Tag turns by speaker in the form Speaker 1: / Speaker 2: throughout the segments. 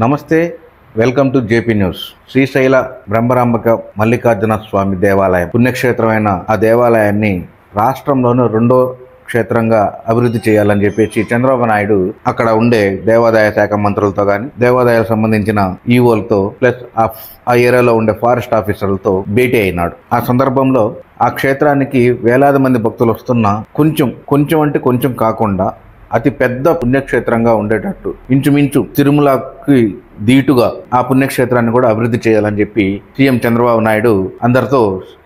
Speaker 1: నమస్తే, welcome to JP news. Srisaila బ్రహ్మరాంబక మల్లికార్జున స్వామి దేవాలయం పుణ్యక్షేత్రమైన ఆ దేవాలయాన్ని రాష్ట్రంలోని రెండో క్షేత్రంగా అభివృద్ధి చేయాలని చెప్పేసి చంద్రబాబు నాయుడు అక్కడ ఉండే దేవాదాయ శాఖ మంత్రులతో కానీ దేవాదాయాలకు సంబంధించిన ఈవోలతో ప్లస్ ఆ ఏరియాలో ఉండే ఫారెస్ట్ ఆఫీసర్లతో భేటీ అయినాడు. ఆ సందర్భంలో ఆ క్షేత్రానికి వేలాది మంది భక్తులు వస్తున్నా కొంచెం కాకుండా అతి పెద్ద పుణ్యక్షేత్రంగా ఉండేటట్టు ఇంచుమించు తిరుమలకి ధీటుగా ఆ పుణ్యక్షేత్రాన్ని కూడా అభివృద్ధి చేయాలని చెప్పి సీఎం చంద్రబాబు నాయుడు అందరితో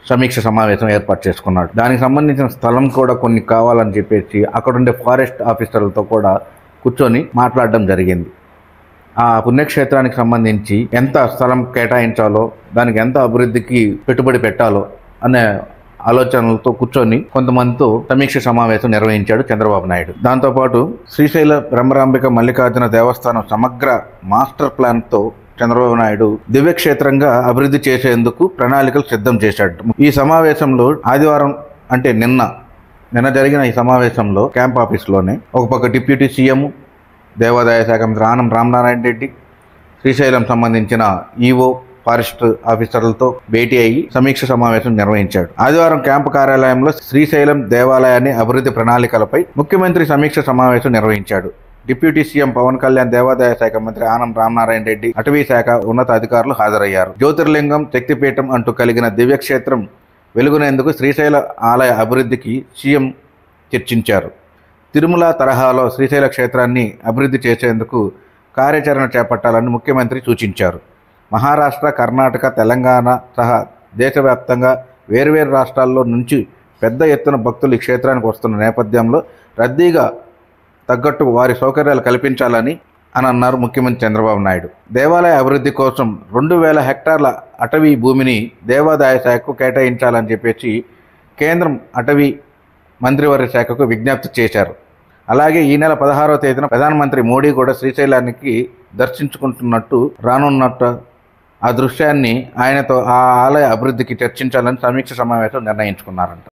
Speaker 1: సమీక్ష సమావేశం ఏర్పాటు చేసుకున్నాడు. దానికి సంబంధించిన స్థలం కూడా కొన్ని కావాలని చెప్పేసి అక్కడ ఉండే ఫారెస్ట్ ఆఫీసర్లతో కూడా కూర్చొని మాట్లాడడం జరిగింది. ఆ పుణ్యక్షేత్రానికి సంబంధించి ఎంత స్థలం కేటాయించాలో, దానికి ఎంత అభివృద్ధికి పెట్టుబడి పెట్టాలో అనే ఆలోచనలతో కూర్చొని కొంతమందితో సమీక్ష సమావేశం నిర్వహించాడు చంద్రబాబు నాయుడు. దాంతోపాటు శ్రీశైల బ్రహ్మరాంబిక మల్లికార్జున దేవస్థానం సమగ్ర మాస్టర్ ప్లాన్తో చంద్రబాబు నాయుడు దివ్యక్షేత్రంగా అభివృద్ధి చేసేందుకు ప్రణాళికలు సిద్ధం చేశాడు. ఈ సమావేశంలో ఆదివారం అంటే నిన్న జరిగిన ఈ సమావేశంలో క్యాంప్ ఆఫీస్లోనే ఒక పక్క డిప్యూటీ సీఎం, దేవాదాయ శాఖ మంత్రి ఆనం రామనారాయణ రెడ్డి, శ్రీశైలం సంబంధించిన ఈవో, ఫారెస్ట్ ఆఫీసర్లతో భేటీ అయ్యి సమీక్ష సమావేశం నిర్వహించాడు. ఆదివారం క్యాంపు కార్యాలయంలో శ్రీశైలం దేవాలయాన్ని అభివృద్ధి ప్రణాళికలపై ముఖ్యమంత్రి సమీక్ష సమావేశం నిర్వహించాడు. డిప్యూటీ సీఎం పవన్ కళ్యాణ్, దేవాదాయ శాఖ మంత్రి ఆనం రామనారాయణ రెడ్డి, అటవీ శాఖ ఉన్నత అధికారులు హాజరయ్యారు. జ్యోతిర్లింగం, శక్తిపీఠం అంటూ కలిగిన దివ్యక్షేత్రం వెలుగునేందుకు శ్రీశైల ఆలయ అభివృద్ధికి సీఎం చర్చించారు. తిరుమల తరహాలో శ్రీశైల క్షేత్రాన్ని అభివృద్ధి చేసేందుకు కార్యాచరణ చేపట్టాలని ముఖ్యమంత్రి సూచించారు. మహారాష్ట్ర, కర్ణాటక, తెలంగాణ సహా దేశవ్యాప్తంగా వేర్వేరు రాష్ట్రాల్లో నుంచి పెద్ద ఎత్తున భక్తులు ఈ క్షేత్రానికి వస్తున్న నేపథ్యంలో రద్దీగా తగ్గట్టు వారి సౌకర్యాలు కల్పించాలని అన్నారు ముఖ్యమంత్రి చంద్రబాబు నాయుడు. దేవాలయ అభివృద్ధి కోసం 2000 హెక్టార్ల అటవీ భూమిని దేవాదాయ శాఖకు కేటాయించాలని చెప్పేసి కేంద్రం అటవీ మంత్రివర్య శాఖకు విజ్ఞప్తి చేశారు. అలాగే ఈ నెల 16వ తేదీన ప్రధానమంత్రి మోడీ కూడా శ్రీశైలానికి దర్శించుకుంటున్నట్టు రానున్నట్టు ఆ దృశ్యాన్ని ఆయనతో ఆ ఆలయ అభివృద్ధికి చర్చించాలని సమీక్ష సమావేశం నిర్ణయించుకున్నారంట.